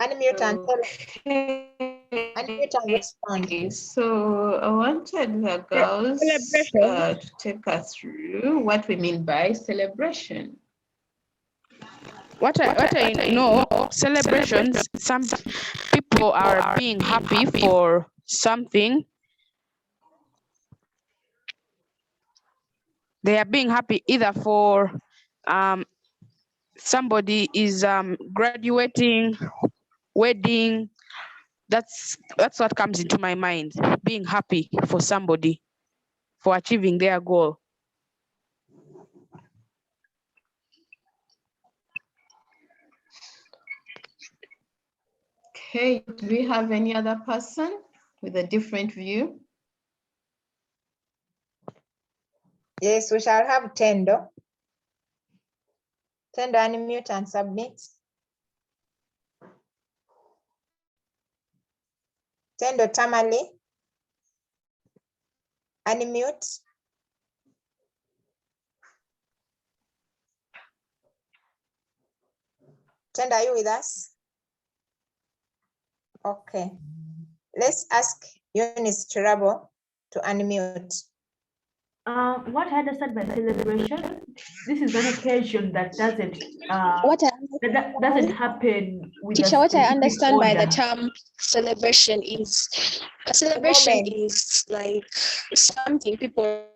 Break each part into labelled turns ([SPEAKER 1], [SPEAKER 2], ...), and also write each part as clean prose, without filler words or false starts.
[SPEAKER 1] Unmute and
[SPEAKER 2] Okay.
[SPEAKER 1] unmute and respond.
[SPEAKER 2] So I wanted the girls
[SPEAKER 3] Celebration.
[SPEAKER 2] to take us through what we mean by celebration.
[SPEAKER 3] What I know, celebrations, some people are being happy for something. They are being happy either for somebody is graduating, wedding. That's what comes into my mind. Being happy for somebody for achieving their goal.
[SPEAKER 2] Okay, do we have any other person with a different view?
[SPEAKER 1] Yes, we shall have Tendo. Tendo, unmute and submit. Tendo Tamale. Unmute. Tendo, are you with us? Okay. Let's ask Eunice Chirabo to unmute.
[SPEAKER 4] What I understand by celebration, this is an occasion that doesn't happen with
[SPEAKER 5] Teacher, what I understand by the
[SPEAKER 4] order.
[SPEAKER 5] term celebration is a celebration is like something people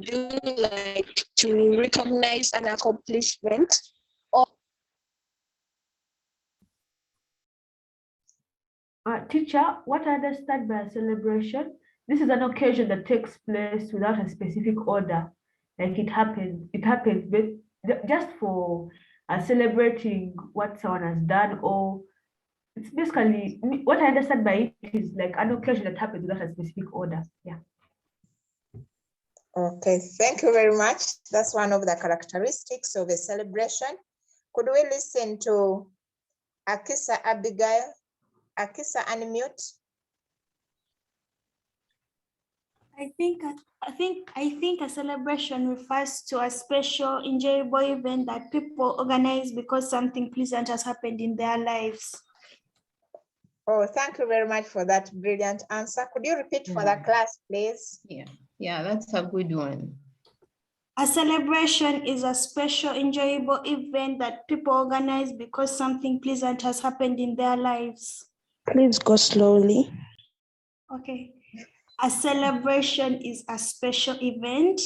[SPEAKER 5] do like to recognize an accomplishment or
[SPEAKER 4] Teacher, what I understand by a celebration, this is an occasion that takes place without a specific order. Like it happens, but just for celebrating what someone has done, or it's basically what I understand by it is like an occasion that happens without a specific order. Yeah.
[SPEAKER 1] Okay, thank you very much. That's one of the characteristics of a celebration. Could we listen to Akisa Abigail? Akisa, unmute.
[SPEAKER 6] I think a celebration refers to a special, enjoyable event that people organize because something pleasant has happened in their lives.
[SPEAKER 1] Oh, thank you very much for that brilliant answer. Could you repeat for the class, please?
[SPEAKER 2] Yeah, that's a good one.
[SPEAKER 6] A celebration is a special, enjoyable event that people organize because something pleasant has happened in their lives.
[SPEAKER 3] Please go slowly.
[SPEAKER 6] Okay. A celebration is a special event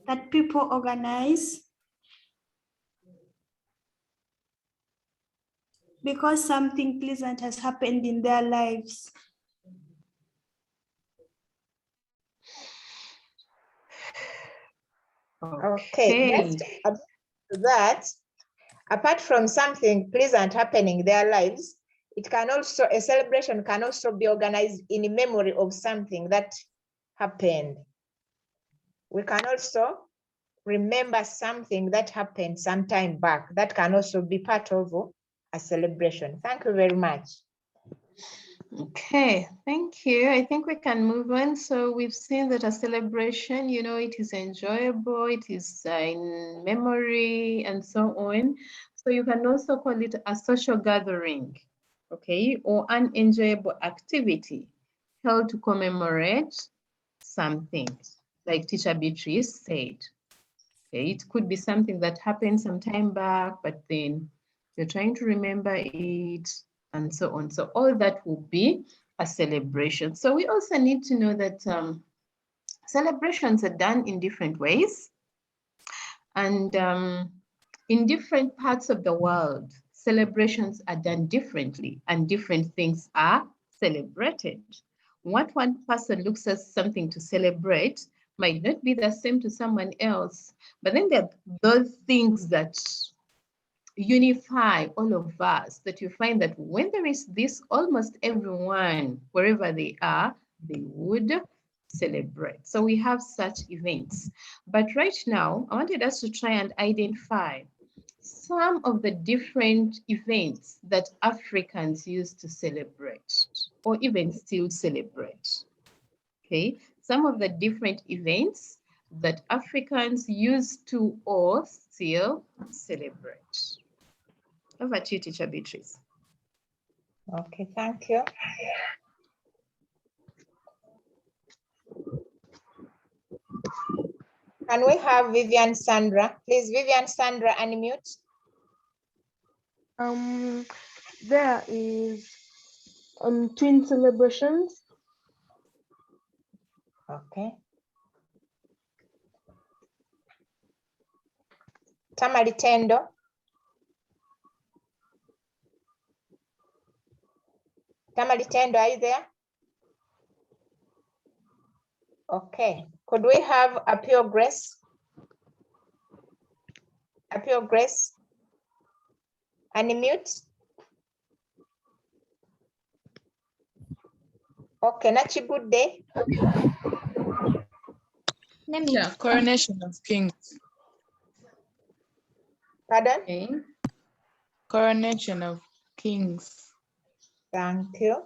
[SPEAKER 6] that people organize because something pleasant has happened in their lives.
[SPEAKER 1] Okay, just that, apart from something pleasant happening in their lives, a celebration can also be organized in memory of something that happened. We can also remember something that happened some time back. That can also be part of a celebration. Thank you very much.
[SPEAKER 2] Okay, thank you. I think we can move on. So we've seen that a celebration, it is enjoyable, it is in memory and so on. So you can also call it a social gathering, okay, or an enjoyable activity held to commemorate something, like Teacher Beatrice said. Okay, it could be something that happened some time back, but then you're trying to remember it, and so on. So all that will be a celebration. So we also need to know that celebrations are done in different ways. And in different parts of the world, celebrations are done differently and different things are celebrated. What one person looks as something to celebrate might not be the same to someone else. But then there are those things that unify all of us, that you find that when there is this, almost everyone, wherever they are, they would celebrate. So we have such events. But right now, I wanted us to try and identify some of the different events that Africans used to celebrate or even still celebrate. Okay, some of the different events that Africans used to or still celebrate. Over to you, Teacher Beatrice.
[SPEAKER 1] Okay, thank you. Can we have Vivian Sandra? Please, Vivian Sandra, unmute.
[SPEAKER 7] There is twin celebrations.
[SPEAKER 1] Okay. Tamari Tendo. Tamari Tendo, are you there? Okay. Could we have Appeal Grace? Appeal Grace? Unmute. Okay, Nachi, good day.
[SPEAKER 8] Yeah, coronation of kings.
[SPEAKER 1] Pardon?
[SPEAKER 2] Okay.
[SPEAKER 8] Coronation of kings.
[SPEAKER 1] Thank you.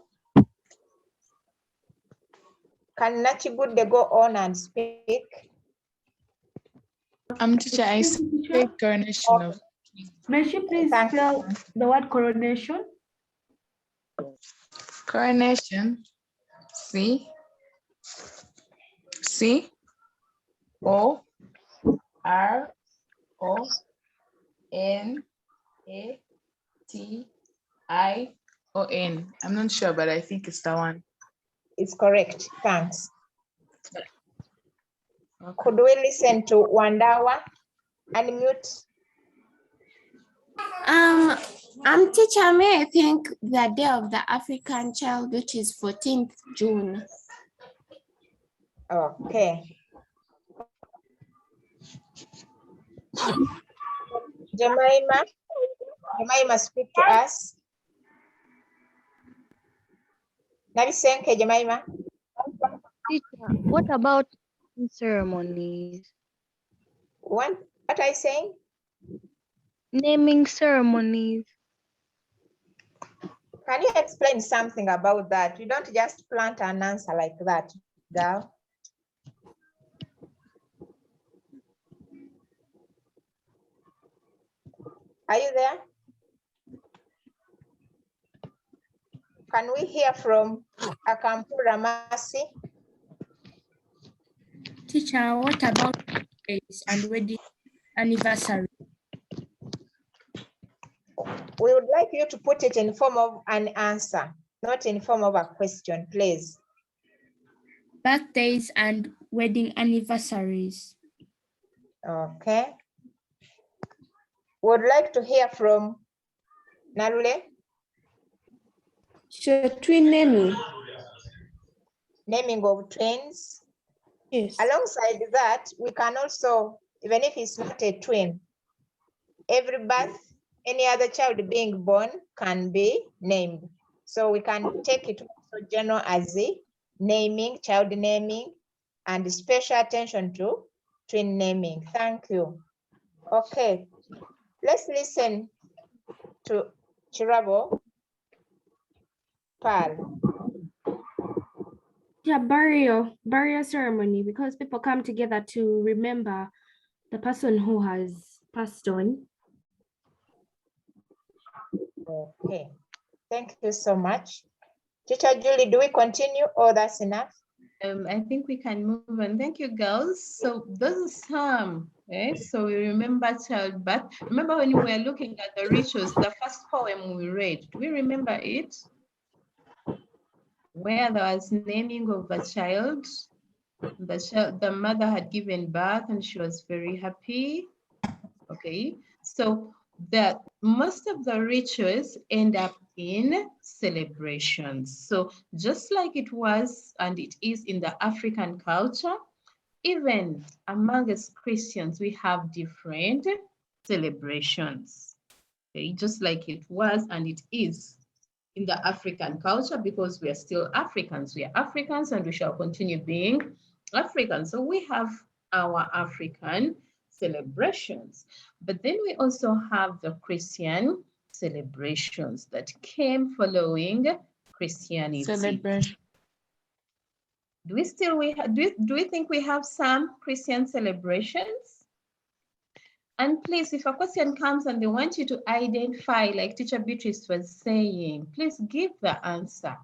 [SPEAKER 1] Can Nachi good day go on and speak?
[SPEAKER 8] Teacher, I say coronation of kings.
[SPEAKER 4] May she please
[SPEAKER 1] Thank you.
[SPEAKER 4] spell the word coronation?
[SPEAKER 8] Coronation. C-O-R-O-N-A-T-I-O-N. I'm not sure, but I think it's the one.
[SPEAKER 1] It's correct. Thanks.
[SPEAKER 8] Okay.
[SPEAKER 1] Could we listen to Wandawa? Unmute.
[SPEAKER 9] Teacher, may I think the day of the African child, which is 14th June.
[SPEAKER 1] Okay. Jemima, speak to us. Nabisenke, Jemima.
[SPEAKER 10] Teacher, what about ceremonies?
[SPEAKER 1] What are you saying?
[SPEAKER 10] Naming ceremonies.
[SPEAKER 1] Can you explain something about that? You don't just plant an answer like that, girl. Are you there? Can we hear from Akampura Masi?
[SPEAKER 11] Teacher, what about days and wedding anniversary?
[SPEAKER 1] We would like you to put it in form of an answer, not in form of a question, please.
[SPEAKER 11] Birthdays and wedding anniversaries.
[SPEAKER 1] Okay. Would like to hear from Narule.
[SPEAKER 9] Sure, twin naming.
[SPEAKER 1] Naming of twins.
[SPEAKER 9] Yes.
[SPEAKER 1] Alongside that, we can also, even if it's not a twin, every birth, any other child being born can be named. So we can take it also general as the naming, child naming, and special attention to twin naming. Thank you. Okay, let's listen to Chirabo Pal.
[SPEAKER 12] Yeah, burial ceremony, because people come together to remember the person who has passed on.
[SPEAKER 1] Okay, thank you so much. Teacher Julie, do we continue or that's enough?
[SPEAKER 2] I think we can move on. Thank you, girls. So those are some. Okay, so we remember childbirth. Remember when we were looking at the rituals, the first poem we read, do we remember it? Where there was naming of a child. The mother had given birth and she was very happy. Okay, so that most of the rituals end up in celebrations. So just like it was and it is in the African culture, even among us Christians, we have different celebrations. Okay, just like it was and it is in the African culture, because we are still Africans. We are Africans and we shall continue being Africans. So we have our African celebrations, but then we also have the Christian celebrations that came following Christianity.
[SPEAKER 8] Celebration.
[SPEAKER 2] Do we think we have some Christian celebrations? And please, if a question comes and they want you to identify, like Teacher Beatrice was saying, please give the answer.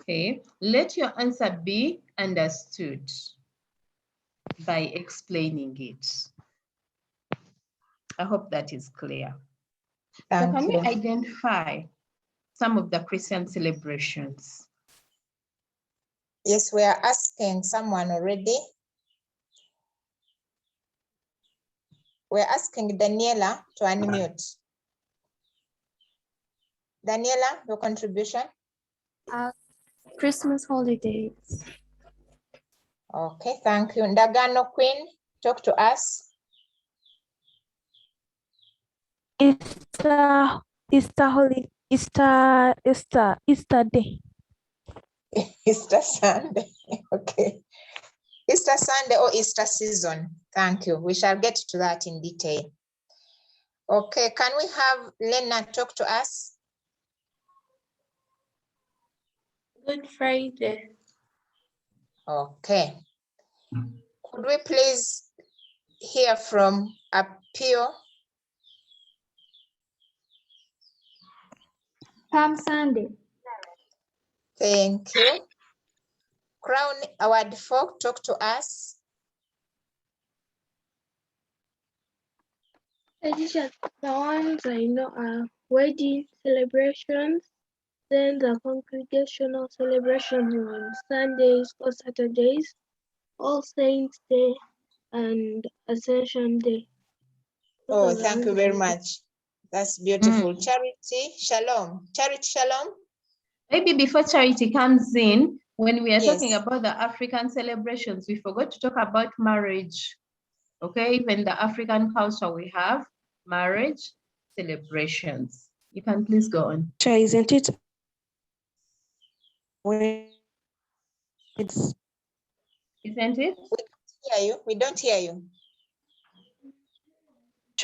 [SPEAKER 2] Okay, let your answer be understood by explaining it. I hope that is clear. So can we identify some of the Christian celebrations?
[SPEAKER 1] Yes, we are asking someone already. We're asking Daniela to unmute. Daniela, your contribution?
[SPEAKER 9] Christmas holidays.
[SPEAKER 1] Okay, thank you. Ndagano Queen, talk to us.
[SPEAKER 13] Easter Day.
[SPEAKER 1] Easter Sunday, okay. Easter Sunday or Easter season. Thank you. We shall get to that in detail. Okay, can we have Lena talk to us?
[SPEAKER 11] Good Friday.
[SPEAKER 1] Okay. Could we please hear from Apio?
[SPEAKER 14] Palm Sunday.
[SPEAKER 1] Thank you. Crown Award folk, talk to us.
[SPEAKER 13] The ones I know are wedding celebrations, then the congregational celebration on Sundays or Saturdays, All Saints Day, and Ascension Day.
[SPEAKER 1] Oh, thank you very much. That's beautiful. Charity, shalom. Charity, shalom.
[SPEAKER 2] Maybe before Charity comes in, when we are talking about the African celebrations, we forgot to talk about marriage. Okay, even the African culture, we have marriage celebrations. You can please go on.
[SPEAKER 3] Isn't it?
[SPEAKER 2] Isn't it?
[SPEAKER 1] We don't hear you.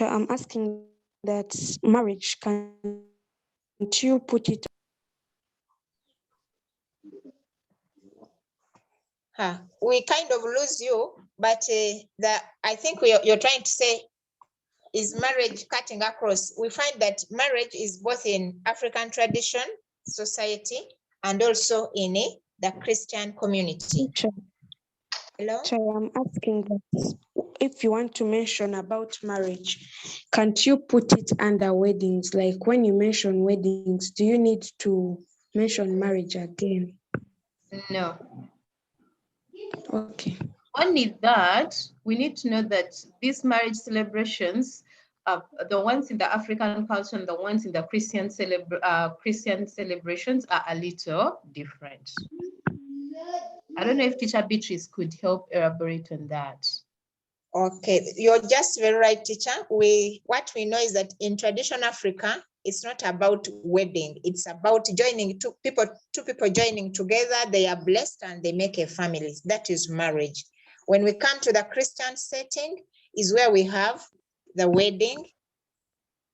[SPEAKER 3] I'm asking that marriage, can't you put it?
[SPEAKER 1] We kind of lose you, but I think you're trying to say, is marriage cutting across? We find that marriage is both in African tradition, society, and also in the Christian community. Hello?
[SPEAKER 3] I'm asking that if you want to mention about marriage, can't you put it under weddings? Like when you mention weddings, do you need to mention marriage again?
[SPEAKER 2] No.
[SPEAKER 3] Okay.
[SPEAKER 2] Only that, we need to know that these marriage celebrations, the ones in the African culture and the ones in the Christian celebrations are a little different. I don't know if Teacher Beatrice could help elaborate on that.
[SPEAKER 1] Okay, you're just very right, teacher. What we know is that in traditional Africa, it's not about wedding. It's about joining two people joining together. They are blessed and they make a family. That is marriage. When we come to the Christian setting, is where we have the wedding,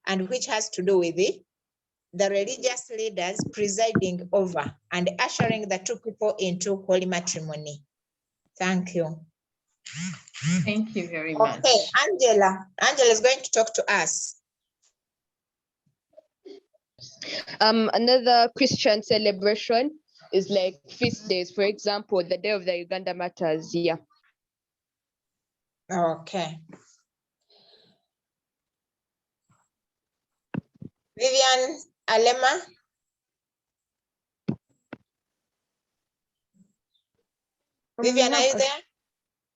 [SPEAKER 1] and which has to do with the religious leaders presiding over and ushering the two people into holy matrimony. Thank you.
[SPEAKER 2] Thank you very much.
[SPEAKER 1] Okay, Angela is going to talk to us.
[SPEAKER 15] Another Christian celebration is like feast days. For example, the Day of the Uganda Martyrs. Yeah.
[SPEAKER 1] Okay. Vivian Alema. Vivian, are you there?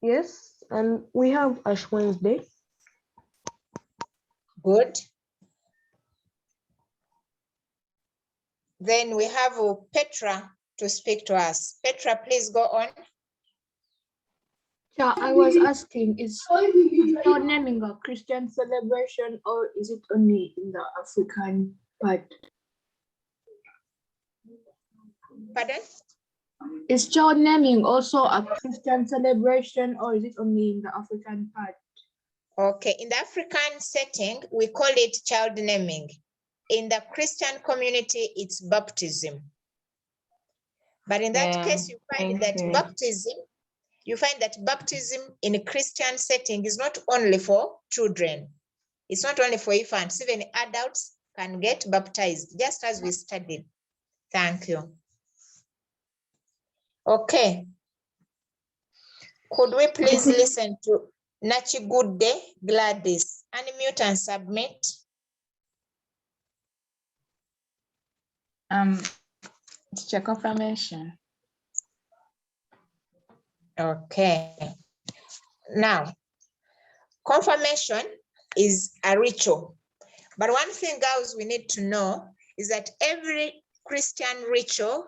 [SPEAKER 7] Yes, and we have Ash Wednesday.
[SPEAKER 1] Good. Then we have Petra to speak to us. Petra, please go on.
[SPEAKER 11] Yeah, I was asking, is your naming a Christian celebration or is it only in the African part?
[SPEAKER 1] Pardon?
[SPEAKER 11] Is child naming also a Christian celebration or is it only in the African part?
[SPEAKER 1] Okay, in the African setting, we call it child naming. In the Christian community, it's baptism. But in that case, you find that
[SPEAKER 2] you.
[SPEAKER 1] baptism in a Christian setting is not only for children. It's not only for infants, even adults can get baptized, just as we studied. Thank you. Okay. Could we please listen to Nachigude Gladys? Unmute and submit.
[SPEAKER 8] Teacher, confirmation.
[SPEAKER 1] Okay. Now, confirmation is a ritual. But one thing, girls, we need to know is that every Christian ritual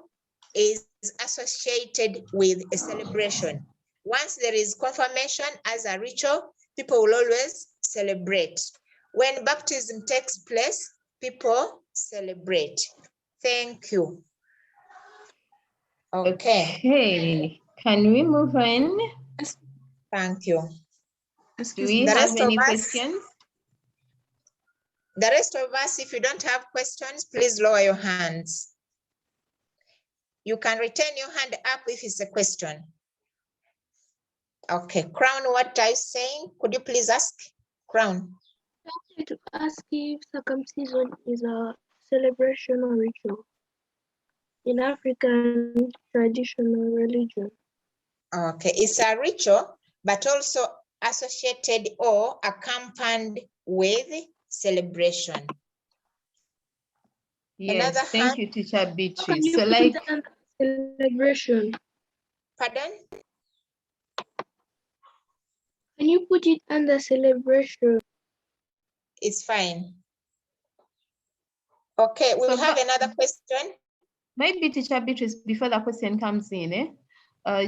[SPEAKER 1] is associated with a celebration. Once there is confirmation as a ritual, people will always celebrate. When baptism takes place, people celebrate. Thank you.
[SPEAKER 2] Okay. Can we move on?
[SPEAKER 1] Thank you.
[SPEAKER 2] Do we have any questions?
[SPEAKER 1] The rest of us, if you don't have questions, please lower your hands. You can return your hand up if it's a question. Okay, Crown, what are you saying? Could you please ask? Crown.
[SPEAKER 13] I wanted to ask if circumcision is a celebration or ritual in African traditional religion.
[SPEAKER 1] Okay, it's a ritual, but also associated or accompanied with celebration.
[SPEAKER 2] Yes, thank you, Teacher Beatrice.
[SPEAKER 13] So like celebration.
[SPEAKER 1] Pardon?
[SPEAKER 13] Can you put it under celebration?
[SPEAKER 1] It's fine. Okay, we have another question.
[SPEAKER 2] Maybe Teacher Beatrice, before the question comes in,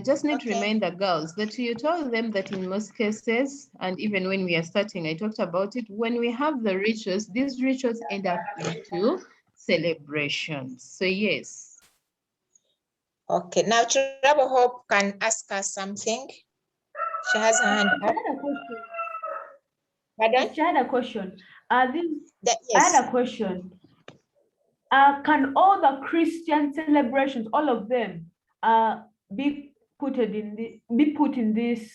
[SPEAKER 2] just need to remind the girls that you told them that in most cases, and even when we are starting, I talked about it, when we have the rituals, these rituals end up into celebrations. So yes.
[SPEAKER 1] Okay, now Trouble Hope can ask us something. She has her hand up.
[SPEAKER 4] Pardon? I had a question. I had a question. Can all the Christian celebrations, all of them, be put in this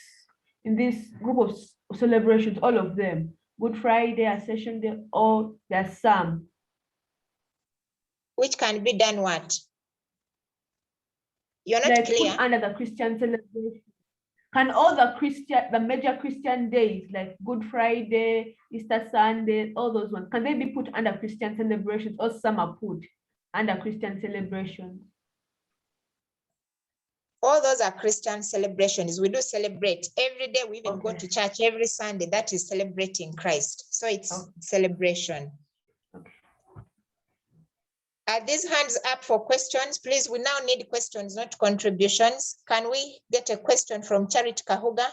[SPEAKER 4] group of celebrations? All of them, Good Friday, Ascension Day, or there's some.
[SPEAKER 1] Which can be done what? You're not
[SPEAKER 4] like
[SPEAKER 1] clear.
[SPEAKER 4] Put under the Christian celebration. Can all the major Christian days like Good Friday, Easter Sunday, all those ones, can they be put under Christian celebrations, or some are put under Christian celebrations?
[SPEAKER 1] All those are Christian celebrations. We do celebrate every day. We even go to church every Sunday. That is celebrating Christ. So it's celebration. Are these hands up for questions? Please, we now need questions, not contributions. Can we get a question from Charity Kahuga?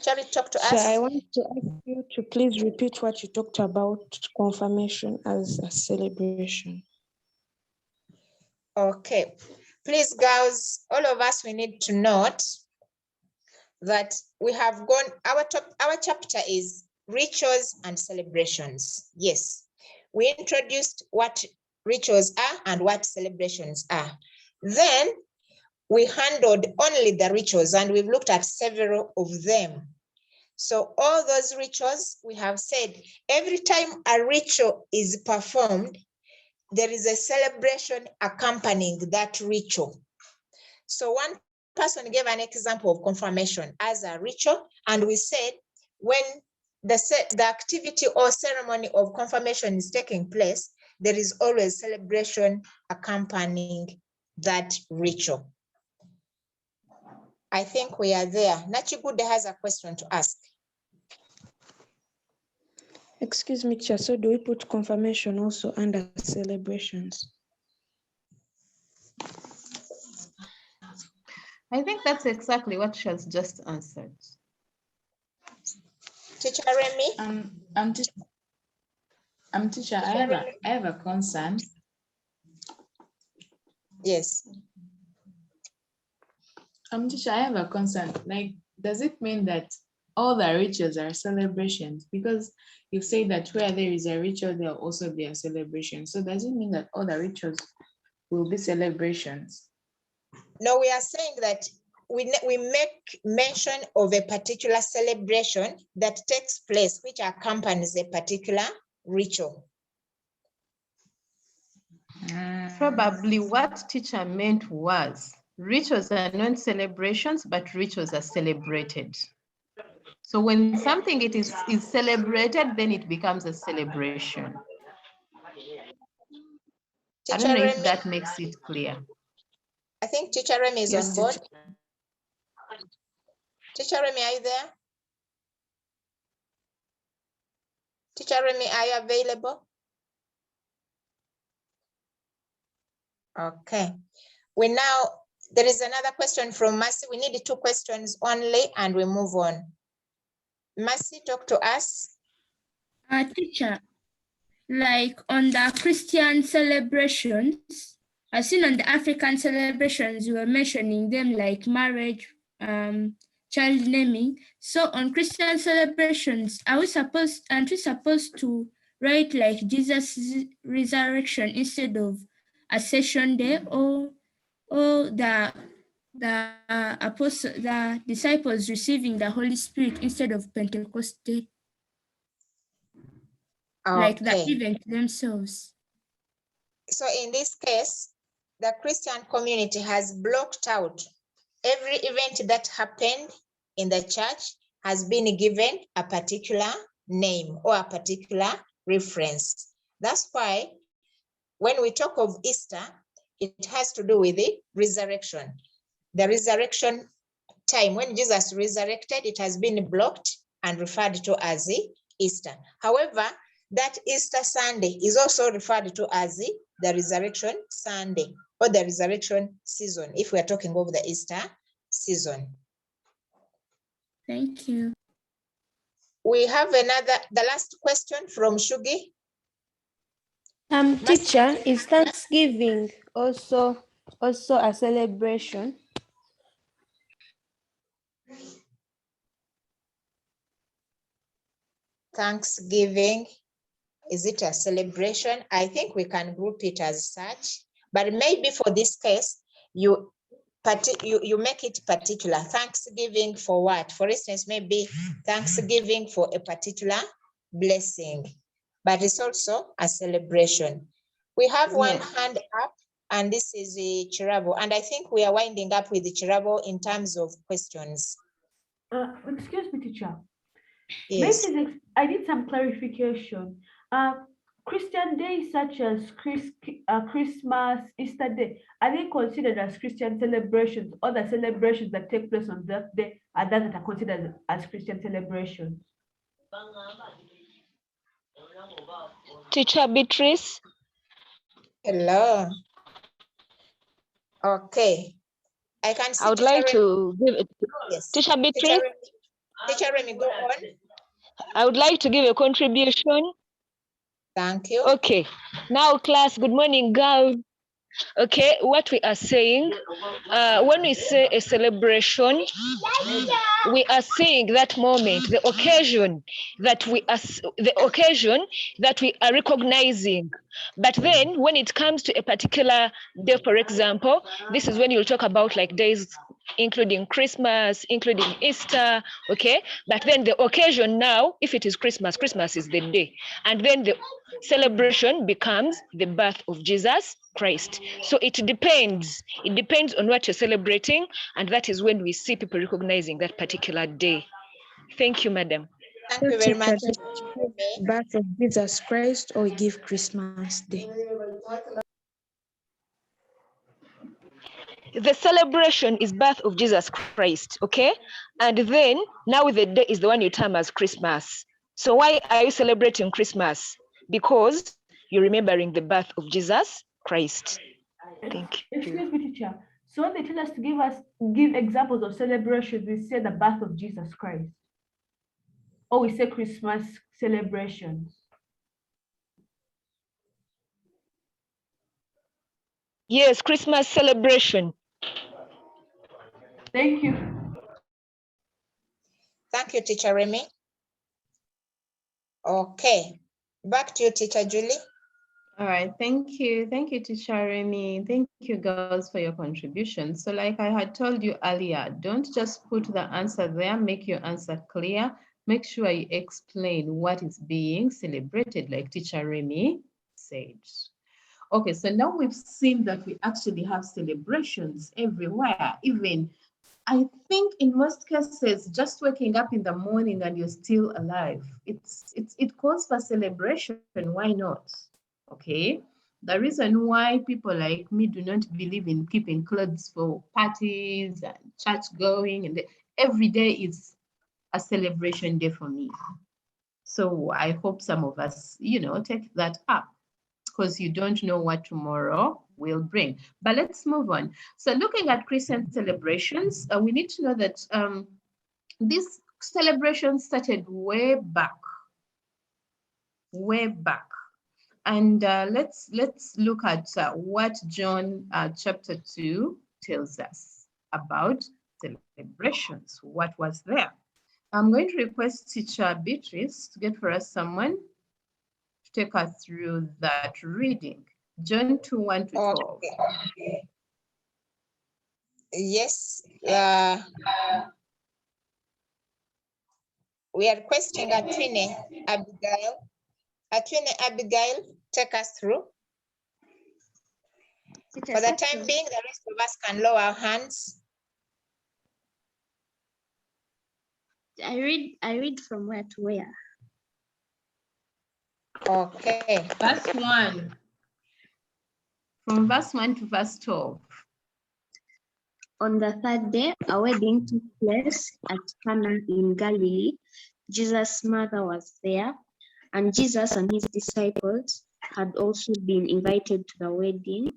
[SPEAKER 1] Charity, talk to us.
[SPEAKER 3] So I want to ask you to please repeat what you talked about confirmation as a celebration.
[SPEAKER 1] Okay. Please, girls, all of us, we need to note that we have gone, our chapter is rituals and celebrations. Yes. We introduced what rituals are and what celebrations are. Then we handled only the rituals and we've looked at several of them. So all those rituals, we have said, every time a ritual is performed, there is a celebration accompanying that ritual. So one person gave an example of confirmation as a ritual, and we said when the activity or ceremony of confirmation is taking place, there is always celebration accompanying that ritual. I think we are there. Nachigude has a question to ask.
[SPEAKER 3] Excuse me, Chair. So do we put confirmation also under celebrations?
[SPEAKER 2] I think that's exactly what she has just answered.
[SPEAKER 1] Teacher Remy?
[SPEAKER 8] Teacher, I have a concern.
[SPEAKER 1] Yes.
[SPEAKER 8] Teacher, I have a concern. Like, does it mean that all the rituals are celebrations? Because you say that where there is a ritual, there will also be a celebration. So does it mean that all the rituals will be celebrations.
[SPEAKER 1] No, we are saying that we make mention of a particular celebration that takes place, which accompanies a particular ritual.
[SPEAKER 2] Probably what teacher meant was rituals are not celebrations, but rituals are celebrated. So when something is celebrated, then it becomes a celebration. I don't know if that makes it clear.
[SPEAKER 1] I think Teacher Remy is on board. Teacher Remy, are you there? Teacher Remy, are you available? Okay. There is another question from Mercy. We need 2 questions only and we move on. Mercy, talk to us.
[SPEAKER 14] Teacher, like on the Christian celebrations, I've seen on the African celebrations, you were mentioning them like marriage, child naming. So on Christian celebrations, aren't we supposed to write like Jesus' resurrection instead of Ascension Day, or the disciples receiving the Holy Spirit instead of Pentecost Day? Like the event themselves.
[SPEAKER 1] So in this case, the Christian community has blocked out every event that happened in the church has been given a particular name or a particular reference. That's why when we talk of Easter, it has to do with the resurrection. The resurrection time when Jesus resurrected, it has been blocked and referred to as the Easter. However, that Easter Sunday is also referred to as the Resurrection Sunday or the Resurrection season, if we are talking of the Easter season.
[SPEAKER 14] Thank you.
[SPEAKER 1] We have the last question from Shugi.
[SPEAKER 7] Teacher, is Thanksgiving also a celebration?
[SPEAKER 1] Thanksgiving, is it a celebration? I think we can group it as such, but maybe for this case, you make it particular. Thanksgiving for what? For instance, maybe Thanksgiving for a particular blessing, but it's also a celebration. We have one hand up, and this is the Chirabo, and I think we are winding up with the Chirabo in terms of questions.
[SPEAKER 4] Excuse me, teacher.
[SPEAKER 1] Yes.
[SPEAKER 4] I need some clarification. Christian days such as Christmas, Easter Day, are they considered as Christian celebrations, or the celebrations that take place on that day are that are considered as Christian celebrations?
[SPEAKER 16] Teacher Beatrice.
[SPEAKER 1] Hello. Okay. I can see.
[SPEAKER 16] I would like to give it.
[SPEAKER 1] Yes.
[SPEAKER 16] Teacher Beatrice.
[SPEAKER 1] Teacher Remy, go on.
[SPEAKER 16] I would like to give a contribution.
[SPEAKER 1] Thank you.
[SPEAKER 16] Okay. Now, class, good morning, girls. Okay, what we are saying, when we say a celebration, we are saying that moment, the occasion that we are recognizing. But then when it comes to a particular day, for example, this is when you'll talk about like days including Christmas, including Easter, okay? But then the occasion now, if it is Christmas, Christmas is the day. And then the celebration becomes the birth of Jesus Christ. So it depends on what you're celebrating, and that is when we see people recognizing that particular day. Thank you, madam.
[SPEAKER 1] Thank you very much.
[SPEAKER 3] Birth of Jesus Christ, or we give Christmas Day?
[SPEAKER 16] The celebration is birth of Jesus Christ, okay? And then now the day is the one you term as Christmas. So why are you celebrating Christmas? Because you're remembering the birth of Jesus Christ. Thank you.
[SPEAKER 4] Excuse me, teacher. So when they tell us to give examples of celebrations, we say the birth of Jesus Christ. Or we say Christmas celebrations.
[SPEAKER 16] Yes, Christmas celebration.
[SPEAKER 4] Thank you.
[SPEAKER 1] Thank you, Teacher Remy. Okay, back to you, Teacher Julie.
[SPEAKER 2] All right, thank you. Thank you, Teacher Remy. Thank you, girls, for your contribution. So like I had told you earlier, don't just put the answer there, make your answer clear. Make sure you explain what is being celebrated, like Teacher Remy said. Okay, so now we've seen that we actually have celebrations everywhere, even I think in most cases, just waking up in the morning and you're still alive, it calls for celebration. Why not? Okay. The reason why people like me do not believe in keeping clothes for parties and church going, and every day is a celebration day for me. So I hope some of us, take that up, because you don't know what tomorrow will bring. But let's move on. So looking at Christian celebrations, we need to know that these celebrations started way back. And let's look at what John chapter 2 tells us about celebrations. What was there? I'm going to request Teacher Beatrice to get for us someone to take us through that reading. John 2, 1 to 12.
[SPEAKER 1] Okay. Yes. We are requesting Atwine Abigail. Atwine Abigail, take us through. For the time being, the rest of us can lower our hands.
[SPEAKER 9] I read from where to where.
[SPEAKER 1] Okay.
[SPEAKER 2] Verse 1. From verse 1 to verse 12.
[SPEAKER 9] On the third day, a wedding took place at Cana in Galilee. Jesus' mother was there, and Jesus and his disciples had also been invited to the wedding.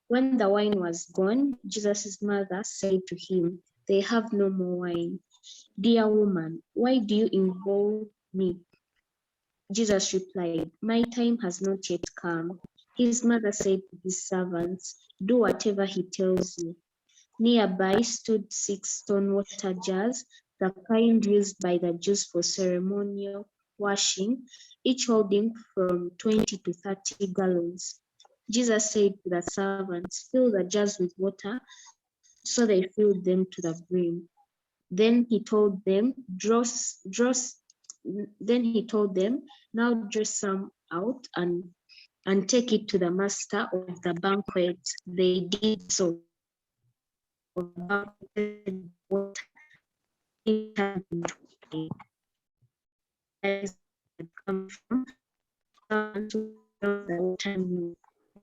[SPEAKER 9] When the wine was gone, Jesus' mother said to him, "They have no more wine." "Dear woman, why do you involve me?" Jesus replied, "My time has not yet come." His mother said to his servants, "Do whatever he tells you." Nearby stood 6 stone water jars, the kind used by the Jews for ceremonial washing, each holding from 20 to 30 gallons. Jesus said to the servants, "Fill the jars with water." So they filled them to the brim. Then he told them, "Now draw some out and take it to the master of the banquet." They did so. The banquet water had come from the water knew.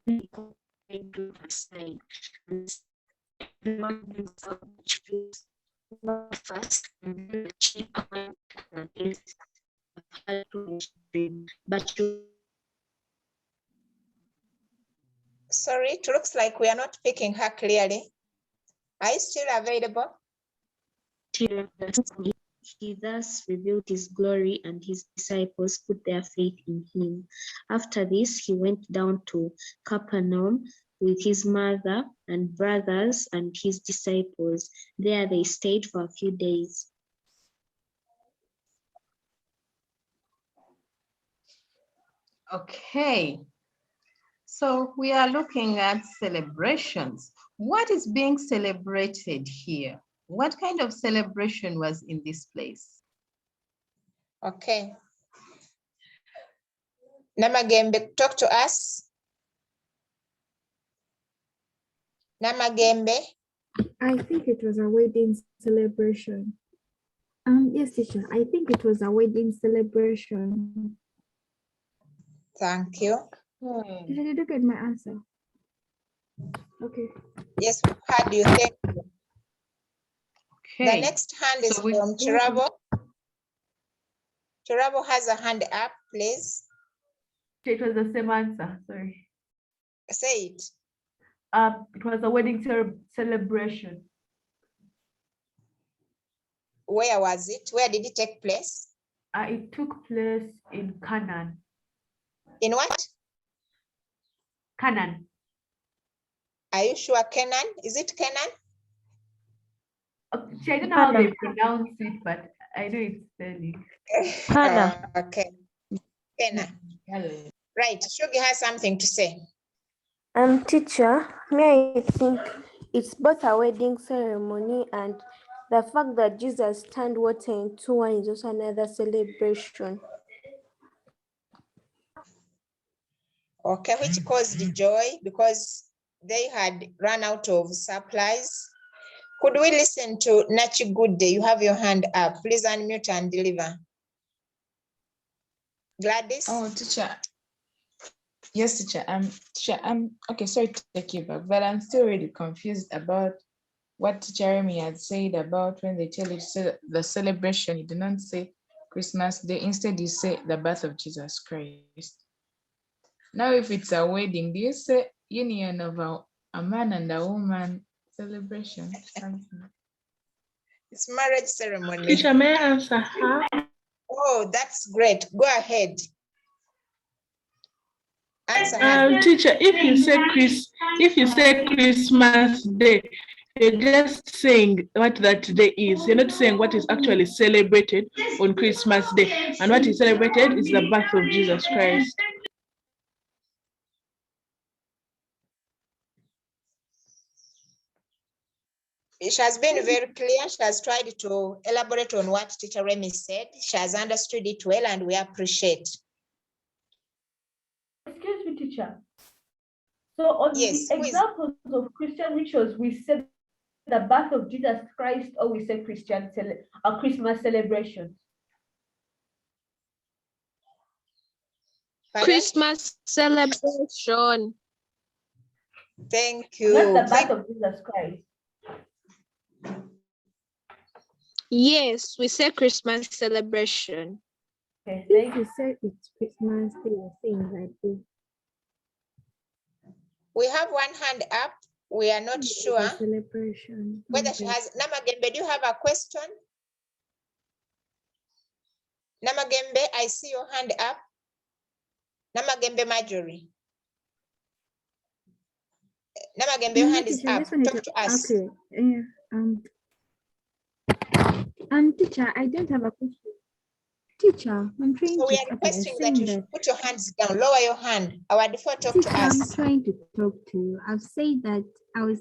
[SPEAKER 9] To the side. Everyone brings out each piece first, and then the chief went but you.
[SPEAKER 1] Sorry, it looks like we are not picking her clearly. Are you still available?
[SPEAKER 9] He thus revealed his glory, and his disciples put their faith in him. After this, he went down to Capernaum with his mother and brothers and his disciples. There they stayed for a few days.
[SPEAKER 2] Okay. So we are looking at celebrations. What is being celebrated here? What kind of celebration was in this place?
[SPEAKER 1] Okay. Namagembe, talk to us. Namagembe.
[SPEAKER 17] I think it was a wedding celebration. Yes, teacher. I think it was a wedding celebration.
[SPEAKER 1] Thank you.
[SPEAKER 17] Did you get my answer? Okay.
[SPEAKER 1] Yes, we've heard you. Thank you.
[SPEAKER 2] Okay.
[SPEAKER 1] The next hand is from Chirabo. Chirabo has a hand up, please.
[SPEAKER 4] It was the same answer, sorry.
[SPEAKER 1] Say it.
[SPEAKER 4] It was a wedding celebration.
[SPEAKER 1] Where was it? Where did it take place?
[SPEAKER 4] It took place in Canaan.
[SPEAKER 1] In what?
[SPEAKER 4] Canaan.
[SPEAKER 1] Are you sure Canaan? Is it Canaan?
[SPEAKER 4] I don't know how they pronounce it, but I know it's spelling.
[SPEAKER 1] Okay. Canaan. Right, Shugi has something to say.
[SPEAKER 18] Teacher, may I think it's both a wedding ceremony and the fact that Jesus turned water into wine is also another celebration.
[SPEAKER 1] Okay, which caused joy because they had run out of supplies. Could we listen to Nachi Good Day? You have your hand up. Please unmute and deliver. Gladys?
[SPEAKER 8] Oh, teacher. Yes, teacher. Okay, sorry to take you back, but I'm still really confused about what Teacher Remy had said about when they tell you the celebration. You do not say Christmas Day. Instead, you say the birth of Jesus Christ. Now, if it's a wedding, do you say union of a man and a woman celebration? Something.
[SPEAKER 1] It's marriage ceremony.
[SPEAKER 11] Teacher, may I answer her?
[SPEAKER 1] Oh, that's great. Go ahead. Answer her.
[SPEAKER 11] Teacher, if you say Christmas Day, you're just saying what that day is. You're not saying what is actually celebrated on Christmas Day. And what is celebrated is the birth of Jesus Christ.
[SPEAKER 1] She has been very clear. She has tried to elaborate on what Teacher Remy said. She has understood it well, and we appreciate.
[SPEAKER 4] Excuse me, teacher. So on the examples of Christian rituals, we said the birth of Jesus Christ, or we say Christmas celebrations.
[SPEAKER 5] Christmas celebration.
[SPEAKER 1] Thank you.
[SPEAKER 4] Not the birth of Jesus Christ.
[SPEAKER 5] Yes, we say Christmas celebration.
[SPEAKER 17] Okay, if you said it's Christmas Day, you're saying that day.
[SPEAKER 1] We have one hand up. We are not sure
[SPEAKER 17] Celebration.
[SPEAKER 1] whether she has. Namagembe, do you have a question? Namagembe, I see your hand up. Namagembe Marjorie. Namagembe, your hand is up. Talk to us.
[SPEAKER 17] Okay. Teacher, I don't have a question. Teacher, I'm trying
[SPEAKER 1] So
[SPEAKER 17] to.
[SPEAKER 1] we are requesting that you should put your hands down. Lower your hand. Our default talk
[SPEAKER 17] Teacher,
[SPEAKER 1] to us.
[SPEAKER 17] I'm trying to talk to you. I've said that I was.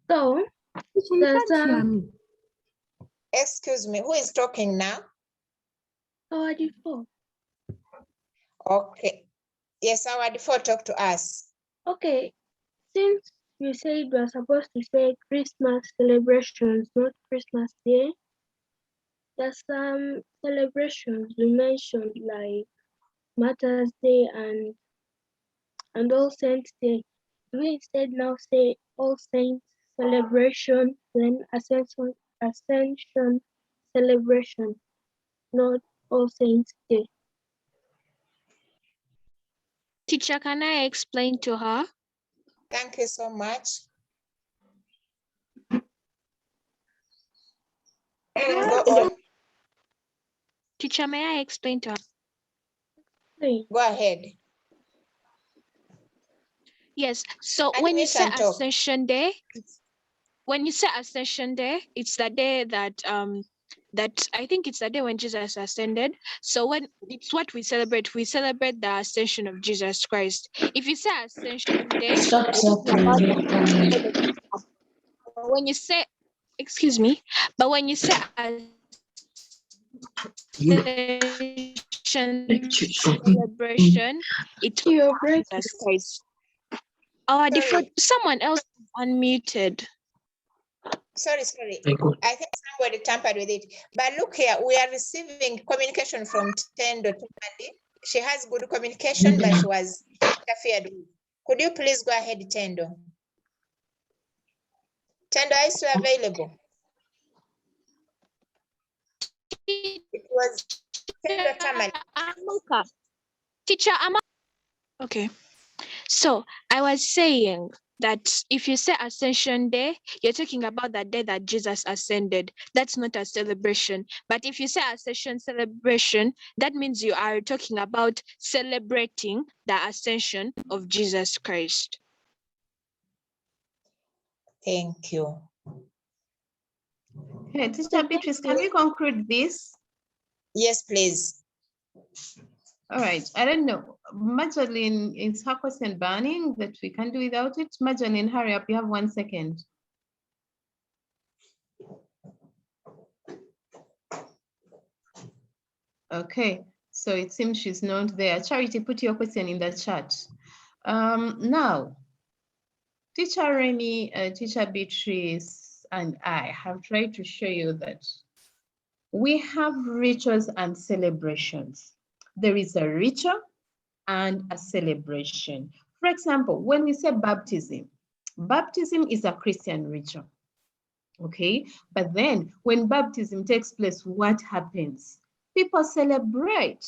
[SPEAKER 17] So,
[SPEAKER 1] Excuse me, who is talking now?
[SPEAKER 17] Our default.
[SPEAKER 1] Okay. Yes, our default talk to us.
[SPEAKER 13] Okay, since you said we're supposed to say Christmas celebrations, not Christmas Day, there's some celebrations you mentioned like Mother's Day and All Saints Day. We instead now say All Saints celebration, then Ascension celebration, not All Saints Day.
[SPEAKER 5] Teacher, can I explain to her?
[SPEAKER 1] Thank you so much. Go on.
[SPEAKER 5] Teacher, may I explain to her?
[SPEAKER 1] Go ahead.
[SPEAKER 5] Yes, so when you say Ascension Day, it's the day that I think it's the day when Jesus ascended. So when it's what we celebrate the ascension of Jesus Christ. If you say Ascension Day, when you say, excuse me, but when you say celebration, it's Jesus Christ. Our default, someone else unmuted.
[SPEAKER 1] Sorry. I think somebody tampered with it. But look here, we are receiving communication from Tendo. She has good communication, but she was interfered with. Could you please go ahead, Tendo? Tendo, are you still available? It was Tendo Tamale.
[SPEAKER 5] Teacher, okay. So I was saying that if you say Ascension Day, you're talking about the day that Jesus ascended. That's not a celebration. But if you say Ascension celebration, that means you are talking about celebrating the ascension of Jesus Christ.
[SPEAKER 1] Thank you.
[SPEAKER 2] Okay, Teacher Beatrice, can we conclude this?
[SPEAKER 1] Yes, please.
[SPEAKER 2] All right, I don't know. Magdalene, is her question burning that we can't do without it? Magdalene, hurry up, you have 1 second. Okay, so it seems she's not there. Charity, put your question in the chat. Now, Teacher Remy, Teacher Beatrice, and I have tried to show you that we have rituals and celebrations. There is a ritual and a celebration. For example, when we say baptism, baptism is a Christian ritual, okay? But then when baptism takes place, what happens? People celebrate,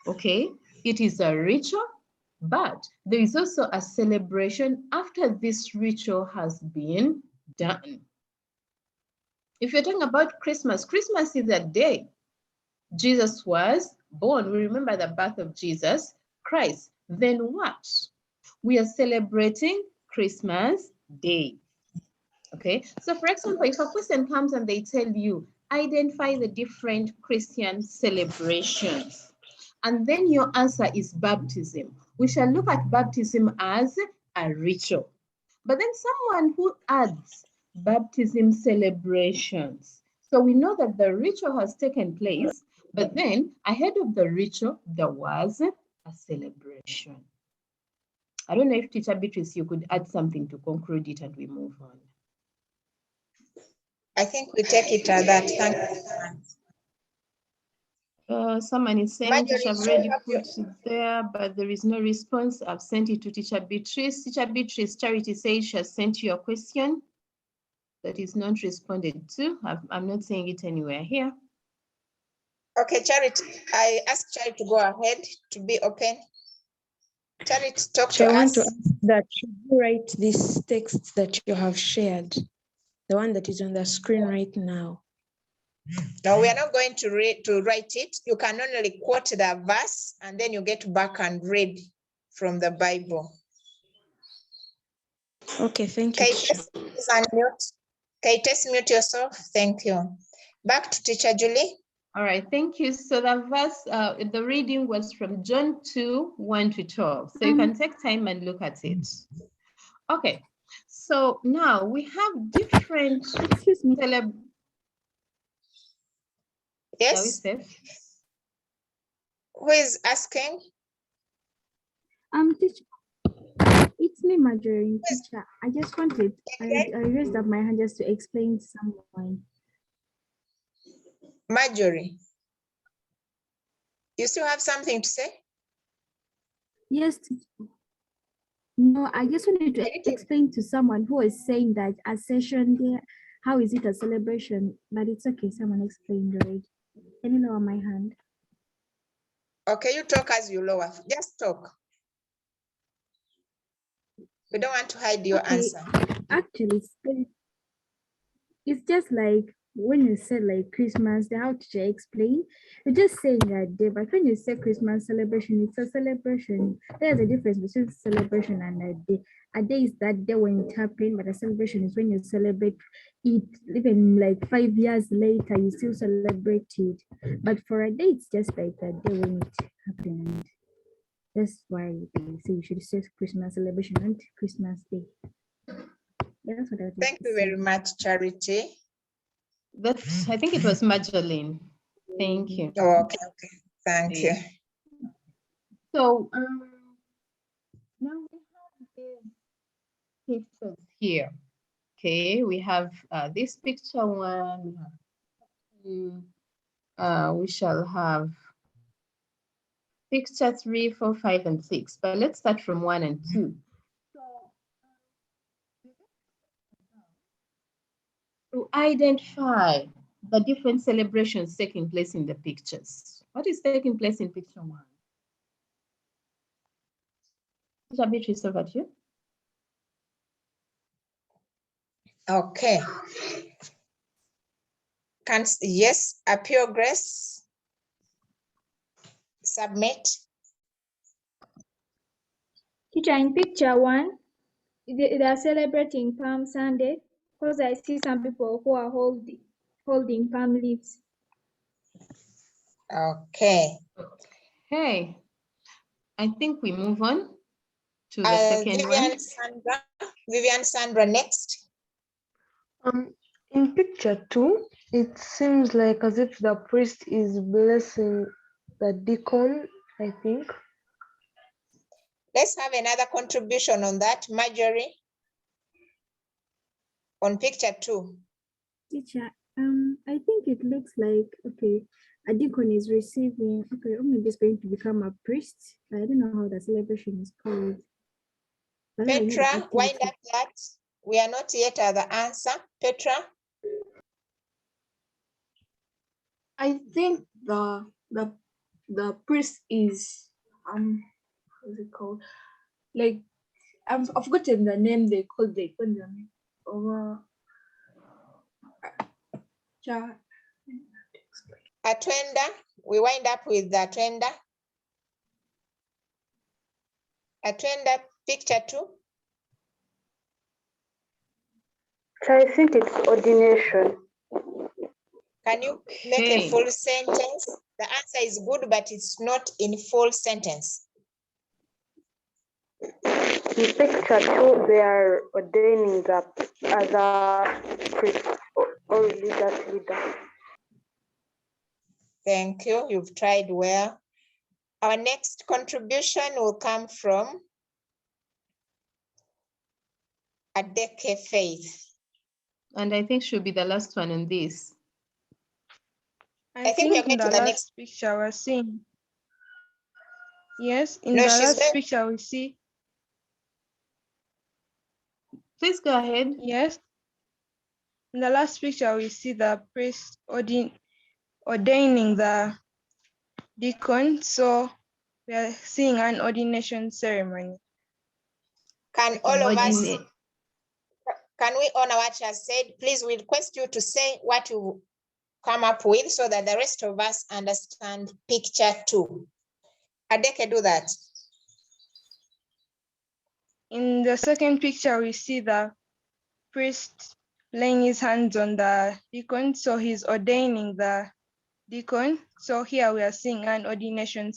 [SPEAKER 2] okay? It is a ritual, but there is also a celebration after this ritual has been done. If you're talking about Christmas, Christmas is a day Jesus was born. We remember the birth of Jesus Christ. Then what? We are celebrating Christmas Day. Okay, so for example, if a person comes and they tell you, identify the different Christian celebrations, and then your answer is baptism, we shall look at baptism as a ritual. But then someone who adds baptism celebrations, so we know that the ritual has taken place, but then ahead of the ritual, there was a celebration. I don't know if Teacher Beatrice, you could add something to conclude it and we move on.
[SPEAKER 1] I think we take it as that. Thank you.
[SPEAKER 2] Someone is saying
[SPEAKER 1] Marjorie,
[SPEAKER 2] Teacher, I've already put it there, but there is no response. I've sent it to Teacher Beatrice. Teacher Beatrice, Charity says she has sent you a question that is not responded to. I'm not seeing it anywhere here.
[SPEAKER 1] Okay, Charity, I asked Charity to go ahead to be open. Charity, talk to us.
[SPEAKER 3] I want to ask that should you write this text that you have shared, the one that is on the screen right now?
[SPEAKER 1] No, we are not going to write it. You can only quote the verse and then you get back and read from the Bible.
[SPEAKER 3] Okay, thank you.
[SPEAKER 1] Okay, please unmute. Okay, just mute yourself. Thank you. Back to Teacher Julie.
[SPEAKER 2] All right, thank you. So the verse, the reading was from John 2, 1 to 12. So you can take time and look at it. Okay, so now we have different,
[SPEAKER 17] excuse me.
[SPEAKER 1] Yes. Who is asking?
[SPEAKER 17] Teacher, it's me, Marjorie. Teacher, I just wanted, I raised up my hand just to explain to someone.
[SPEAKER 1] Marjorie, you still have something to say?
[SPEAKER 17] Yes, teacher. No, I just wanted to explain to someone who is saying that a session there, how is it a celebration? But it's okay, someone explained already. Can you lower my hand?
[SPEAKER 1] Okay, you talk as you lower. Just talk. We don't want to hide your answer.
[SPEAKER 17] Actually, it's just like when you said like Christmas, how to explain, you're just saying a day, but when you say Christmas celebration, it's a celebration. There's a difference between celebration and a day. A day is that day when it happened, but a celebration is when you celebrate it, even like 5 years later, you still celebrate it. But for a day, it's just like a day when it happened. That's why they say you should say Christmas celebration and Christmas Day. That's what I
[SPEAKER 1] Thank you very much, Charity.
[SPEAKER 2] I think it was Magdalene. Thank you.
[SPEAKER 1] Oh, okay, okay. Thank you.
[SPEAKER 2] So now we have these pictures here. Okay, we have this picture one. We shall have picture 3, 4, 5, and 6. But let's start from 1 and 2. To identify the different celebrations taking place in the pictures. What is taking place in picture 1? Teacher Beatrice, over to you.
[SPEAKER 1] Okay. Yes, appeal grace. Submit.
[SPEAKER 19] Teacher, in picture 1, they are celebrating Palm Sunday because I see some people who are holding palm leaves.
[SPEAKER 1] Okay.
[SPEAKER 2] Hey, I think we move on to the second one.
[SPEAKER 1] Vivian Sandra next.
[SPEAKER 7] In picture 2, it seems like as if the priest is blessing the deacon, I think.
[SPEAKER 1] Let's have another contribution on that, Marjorie. On picture 2.
[SPEAKER 17] Teacher, I think it looks like, okay, a deacon is receiving, okay, or maybe it's going to become a priest. I don't know how the celebration is called. But I know the
[SPEAKER 1] Petra, wind
[SPEAKER 17] activity.
[SPEAKER 1] up that. We are not yet at the answer. Petra.
[SPEAKER 7] I think the priest is what's it called? Like I've forgotten the name they called the economy.
[SPEAKER 1] Attender. We wind up with the attender. Attender, picture 2.
[SPEAKER 18] I think it's ordination.
[SPEAKER 1] Can you make a full sentence? The answer is good, but it's not in full sentence.
[SPEAKER 18] In picture 2, they are ordaining the other priest or religious leader.
[SPEAKER 1] Thank you. You've tried well. Our next contribution will come from Adeke Faith.
[SPEAKER 2] And I think she'll be the last one on this.
[SPEAKER 1] I think we are going to the next
[SPEAKER 10] picture we're seeing. Yes, in
[SPEAKER 1] No,
[SPEAKER 10] the
[SPEAKER 1] she's
[SPEAKER 10] last
[SPEAKER 1] going-
[SPEAKER 10] picture we see.
[SPEAKER 2] Please go ahead.
[SPEAKER 10] Yes. In the last picture we see the priest ordaining the deacon. So we are seeing an ordination ceremony.
[SPEAKER 1] Can all of us, can we honor what she has said? Please, we request you to say what you come up with so that the rest of us understand picture 2. Adeke, do that.
[SPEAKER 10] In the second picture, we see the priest laying his hands on the deacon. So he's ordaining the deacon. So here we are seeing an ordination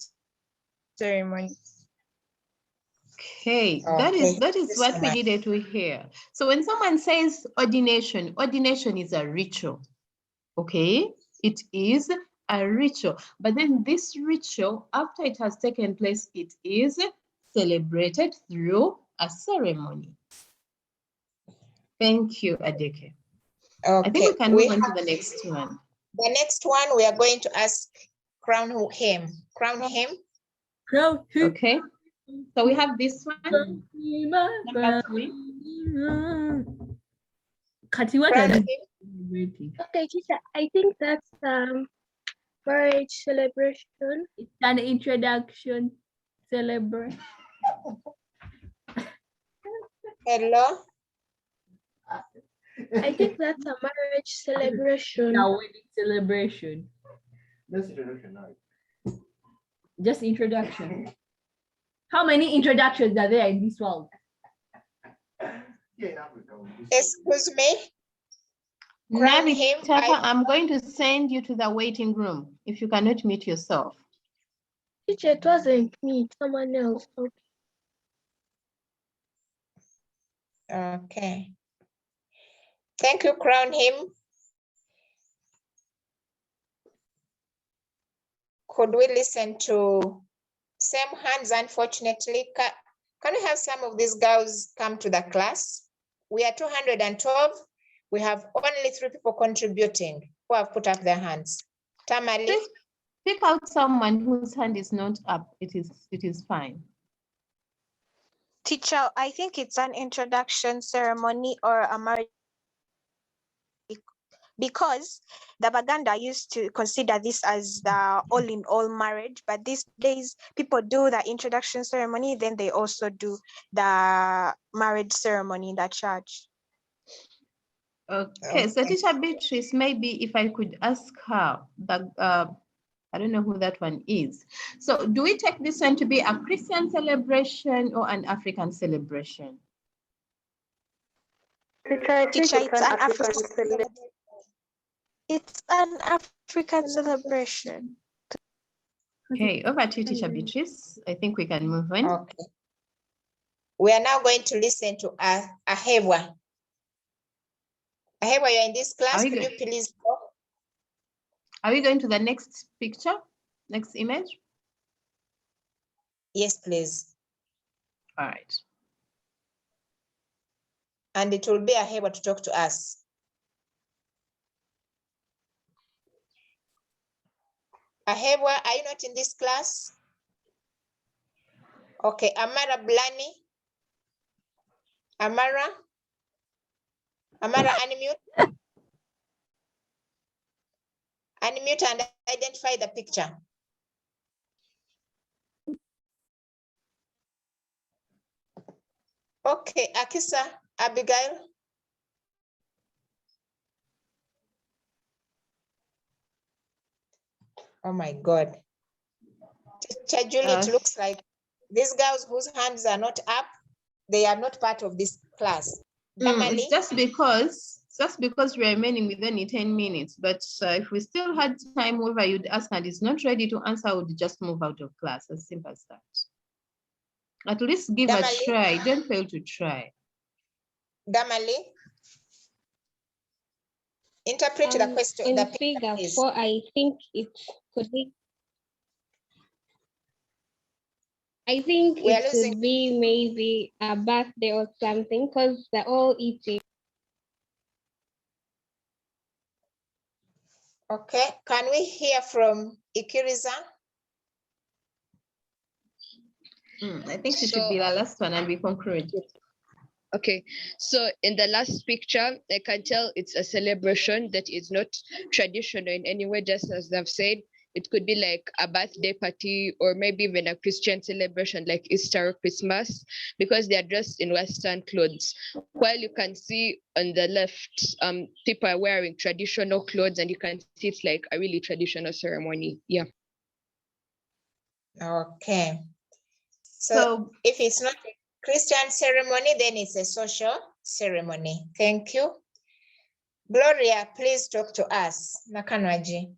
[SPEAKER 10] ceremony.
[SPEAKER 2] Okay, that is what we needed to hear. So when someone says ordination, ordination is a ritual. Okay, it is a ritual. But then this ritual, after it has taken place, it is celebrated through a ceremony. Thank you, Adeke.
[SPEAKER 1] Okay.
[SPEAKER 2] I think we can move on to the next one.
[SPEAKER 1] The next one, we are going to ask Crown him. Crown him.
[SPEAKER 4] Crown him.
[SPEAKER 2] Okay. So we have this one. Number 3.
[SPEAKER 4] Kati, what are
[SPEAKER 1] Crown
[SPEAKER 4] you?
[SPEAKER 13] Okay, teacher, I think that's marriage celebration.
[SPEAKER 4] It's an introduction celebration.
[SPEAKER 1] Hello.
[SPEAKER 13] I think that's a marriage celebration.
[SPEAKER 4] A wedding celebration.
[SPEAKER 20] That's introduction now.
[SPEAKER 4] Just introduction. How many introductions are there in this world?
[SPEAKER 1] Excuse me.
[SPEAKER 2] I'm going to send you to the waiting room if you cannot mute yourself.
[SPEAKER 13] Teacher, it wasn't me, someone else.
[SPEAKER 1] Okay. Thank you, Crown him. Could we listen to same hands, unfortunately? Can we have some of these girls come to the class? We are 212. We have only 3 people contributing who have put up their hands. Tamali.
[SPEAKER 2] Pick out someone whose hand is not up. It is fine.
[SPEAKER 5] Teacher, I think it's an introduction ceremony or a marriage, because the Baganda used to consider this as the all-in-all marriage, but these days people do the introduction ceremony, then they also do the marriage ceremony in the church.
[SPEAKER 2] Okay, so Teacher Beatrice, maybe if I could ask her, I don't know who that one is. So do we take this one to be a Christian celebration or an African celebration?
[SPEAKER 18] Teacher, I think it's an African celebration.
[SPEAKER 5] It's an African celebration.
[SPEAKER 2] Okay, over to you, Teacher Beatrice. I think we can move on.
[SPEAKER 1] Okay. We are now going to listen to Ahebwa. Ahebwa, you're in this class. Could you please go?
[SPEAKER 2] Are we going to the next picture? Next image?
[SPEAKER 1] Yes, please.
[SPEAKER 2] All right.
[SPEAKER 1] And it will be Ahebwa to talk to us. Ahebwa, are you not in this class? Okay, Amara Blani. Amara, unmute. Unmute and identify the picture. Okay, Akisa, Abigail. Oh my God. Teacher Julie, it looks like these girls whose hands are not up, they are not part of this class.
[SPEAKER 2] It's just because we are remaining with only 10 minutes, but if we still had time, whoever you'd ask and is not ready to answer, would just move out of class, as simple as that. At least give a try, don't fail to try.
[SPEAKER 1] Damali, interpret the question.
[SPEAKER 9] In
[SPEAKER 1] the
[SPEAKER 9] figure
[SPEAKER 1] please.
[SPEAKER 9] 4, I think it could be. I think it could be maybe a birthday or something because they're all eating.
[SPEAKER 1] Okay, can we hear from Ikiriza?
[SPEAKER 2] I think it should be the last one and we conclude.
[SPEAKER 15] Okay, so in the last picture, I can tell it's a celebration that is not traditional in any way, just as I've said. It could be like a birthday party or maybe even a Christian celebration like Easter or Christmas, because they are dressed in Western clothes. While you can see on the left, people are wearing traditional clothes and you can see it's like a really traditional ceremony. Yeah.
[SPEAKER 1] Okay. So if it's not a Christian ceremony, then it's a social ceremony. Thank you. Gloria, please talk to us. Nakanwaji.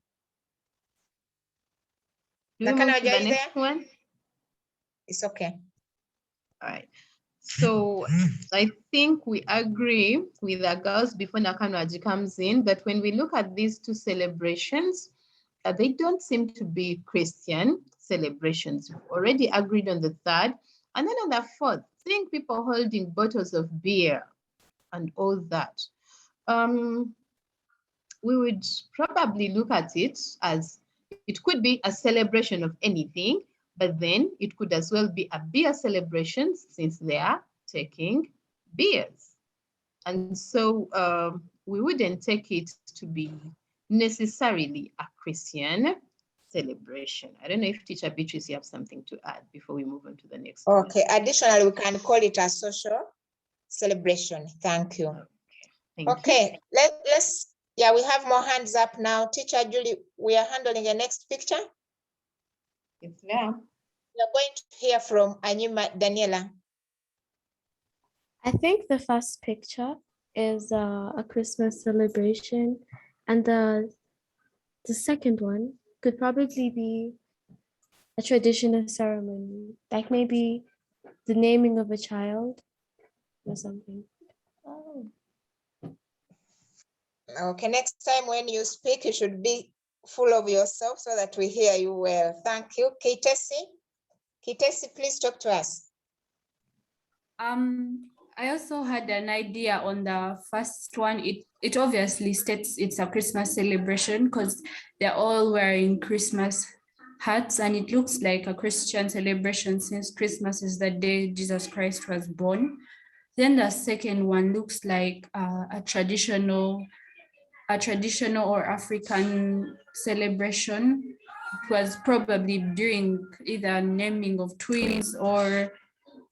[SPEAKER 1] Nakanwaji, are you there?
[SPEAKER 2] One?
[SPEAKER 1] It's okay.
[SPEAKER 2] All right. So I think we agree with the girls before Nakanwaji comes in that when we look at these two celebrations, they don't seem to be Christian celebrations. We've already agreed on the third. And then on the fourth, seeing people holding bottles of beer and all that. We would probably look at it as it could be a celebration of anything, but then it could as well be a beer celebration since they are taking beers. And so we wouldn't take it to be necessarily a Christian celebration. I don't know if Teacher Beatrice, you have something to add before we move on to the next one.
[SPEAKER 1] Okay, additionally, we can call it a social celebration. Thank you. Okay, let's, yeah, we have more hands up now. Teacher Julie, we are handling the next picture.
[SPEAKER 2] Yes, ma'am.
[SPEAKER 1] We are going to hear from Anyuma Daniela.
[SPEAKER 18] I think the first picture is a Christmas celebration, and the second one could probably be a traditional ceremony, like maybe the naming of a child or something.
[SPEAKER 1] Oh. Okay, next time when you speak, you should be full of yourself so that we hear you well. Thank you. Kitesi, please talk to us.
[SPEAKER 21] I also had an idea on the first one. It obviously states it's a Christmas celebration because they're all wearing Christmas hats, and it looks like a Christian celebration since Christmas is the day Jesus Christ was born. Then the second one looks like a traditional or African celebration. It was probably during either naming of twins, or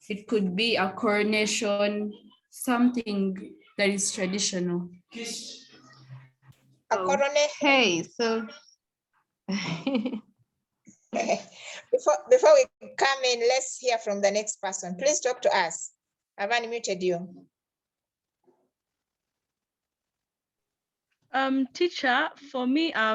[SPEAKER 21] it could be a coronation, something that is traditional.
[SPEAKER 1] A coronation.
[SPEAKER 2] Hey, so
[SPEAKER 1] before we come in, let's hear from the next person. Please talk to us. I've unmuted you.
[SPEAKER 11] Teacher, for me, I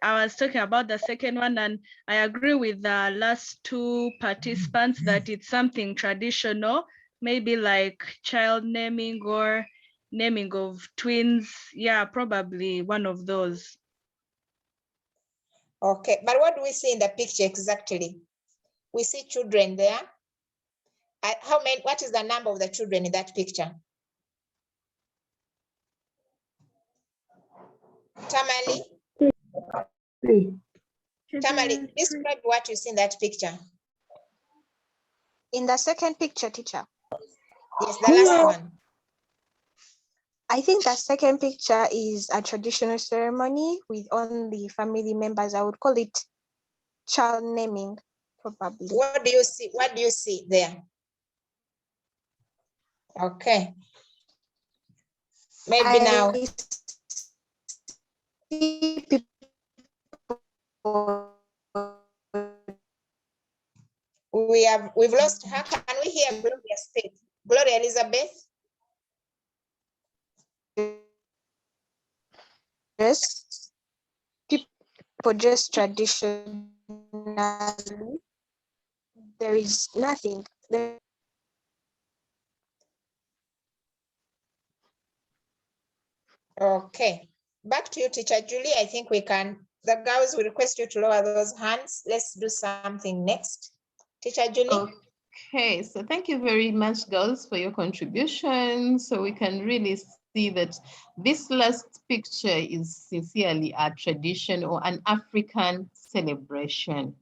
[SPEAKER 11] was talking about the second one, and I agree with the last two participants that it's something traditional, maybe like child naming or naming of twins. Yeah, probably one of those.
[SPEAKER 1] Okay, but what do we see in the picture exactly? We see children there. How many? What is the number of the children in that picture? Tamali? Tamali, describe what you see in that picture.
[SPEAKER 6] In the second picture, teacher.
[SPEAKER 1] Yes, the last one.
[SPEAKER 6] I think the second picture is a traditional ceremony with only family members. I would call it child naming, probably.
[SPEAKER 1] What do you see? What do you see there? Okay. Maybe now. We've lost her. Can we hear Gloria speak? Gloria Elizabeth?
[SPEAKER 6] Yes. People just traditionally. There is nothing.
[SPEAKER 1] Okay. Back to you, Teacher Julie. I think we can, the girls will request you to lower those hands. Let's do something next. Teacher Julie.
[SPEAKER 2] Okay, so thank you very much, girls, for your contribution. So we can really see that this last picture is sincerely a tradition or an African celebration.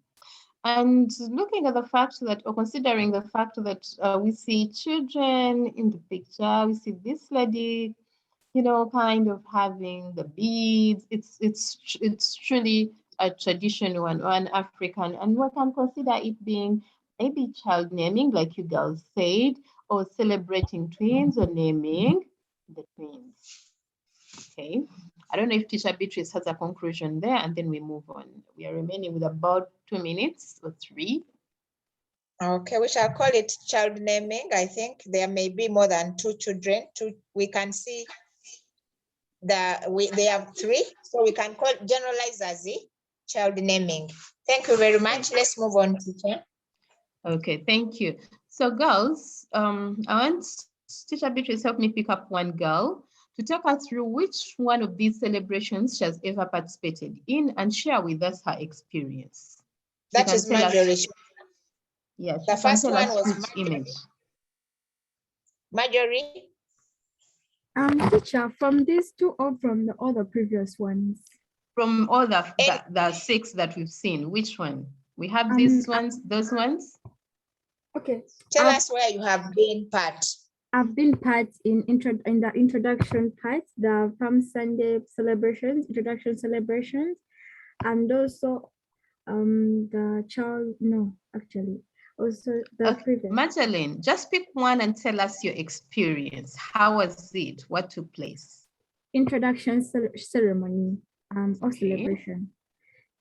[SPEAKER 2] And looking at the fact that, or considering the fact that we see children in the picture, we see this lady, you know, kind of having the beads. It's truly a traditional one or an African, and we can consider it being maybe child naming, like you girls said, or celebrating twins or naming the twins. Okay, I don't know if Teacher Beatrice has a conclusion there, and then we move on. We are remaining with about 2 minutes or 3.
[SPEAKER 1] Okay, we shall call it child naming. I think there may be more than 2 children. We can see they have 3, so we can call generalize as a child naming. Thank you very much. Let's move on, teacher.
[SPEAKER 2] Okay, thank you. So girls, I want Teacher Beatrice help me pick up one girl to talk us through which one of these celebrations she has ever participated in and share with us her experience.
[SPEAKER 1] That is Marjorie.
[SPEAKER 2] Yes,
[SPEAKER 1] the first one was
[SPEAKER 2] image.
[SPEAKER 1] Marjorie.
[SPEAKER 17] Teacher, from these 2 or from the other previous ones?
[SPEAKER 2] From all the 6 that we've seen, which one? We have these ones, those ones?
[SPEAKER 17] Okay.
[SPEAKER 1] Tell us where you have been part.
[SPEAKER 17] I've been part in the introduction part, the Palm Sunday celebrations, introduction celebrations, and also the child, no, actually, also the previous.
[SPEAKER 2] Magdalene, just pick one and tell us your experience. How was it? What took place?
[SPEAKER 17] Introduction ceremony or celebration.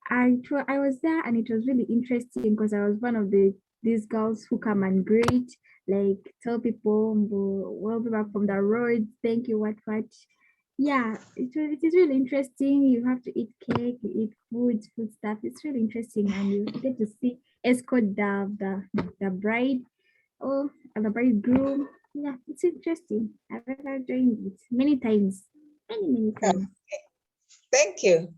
[SPEAKER 17] I was there and it was really interesting because I was one of these girls who come and greet, like tell people, welcome back from the road, thank you, what. Yeah, it is really interesting. You have to eat cake, you eat food stuff. It's really interesting, and you get to see escort the bride or the bridegroom. Yeah, it's interesting. I've ever joined it many times, many times.
[SPEAKER 1] Thank you.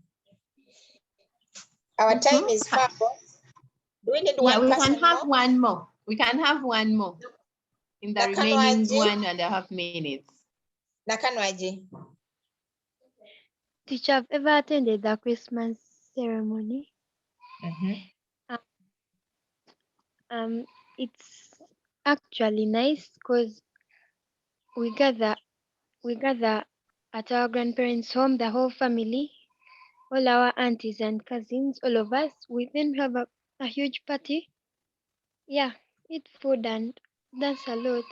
[SPEAKER 1] Our time is far. Do we need one
[SPEAKER 2] we
[SPEAKER 1] person
[SPEAKER 2] can have
[SPEAKER 1] more?
[SPEAKER 2] one more. We can have one more in the remaining 1.5 minutes.
[SPEAKER 1] Nakanwaji.
[SPEAKER 13] Teacher, I've ever attended the Christmas ceremony. It's actually nice because we gather at our grandparents' home, the whole family, all our aunties and cousins, all of us. We then have a huge party. Yeah, eat food and dance a lot.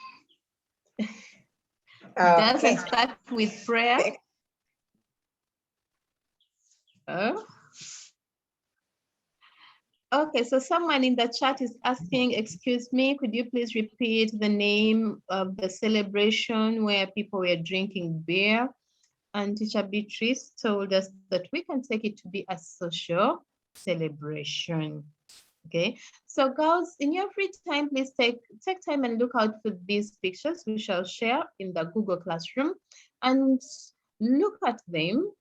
[SPEAKER 2] Dance and start with prayer. Okay, so someone in the chat is asking, excuse me, could you please repeat the name of the celebration where people were drinking beer? and Teacher Beatrice told us that we can take it to be a social celebration. Okay, so girls, in your free time, please take time and look out for these pictures we shall share in the Google Classroom and look at them.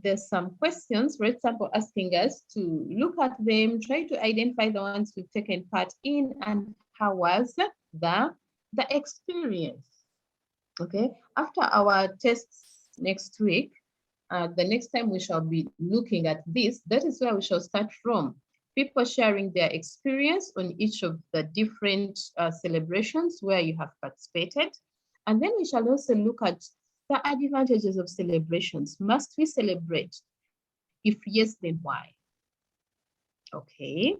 [SPEAKER 2] There's some questions, for example, asking us to look at them, try to identify the ones we've taken part in and how was the experience. Okay, after our tests next week, the next time we shall be looking at this, that is where we shall start from. People sharing their experience on each of the different celebrations where you have participated. And then we shall also look at the advantages of celebrations. Must we celebrate? If yes, then why? Okay.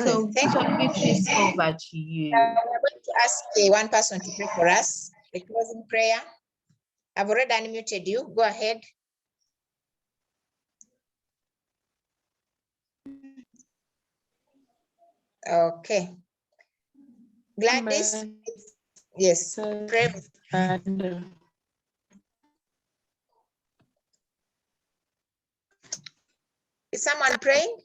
[SPEAKER 2] So Teacher Beatrice, over to you.
[SPEAKER 1] We're going to ask one person to pray for us, a closing prayer. I've already unmuted you. Go ahead. Okay. Gladys, yes, pray. Is someone praying?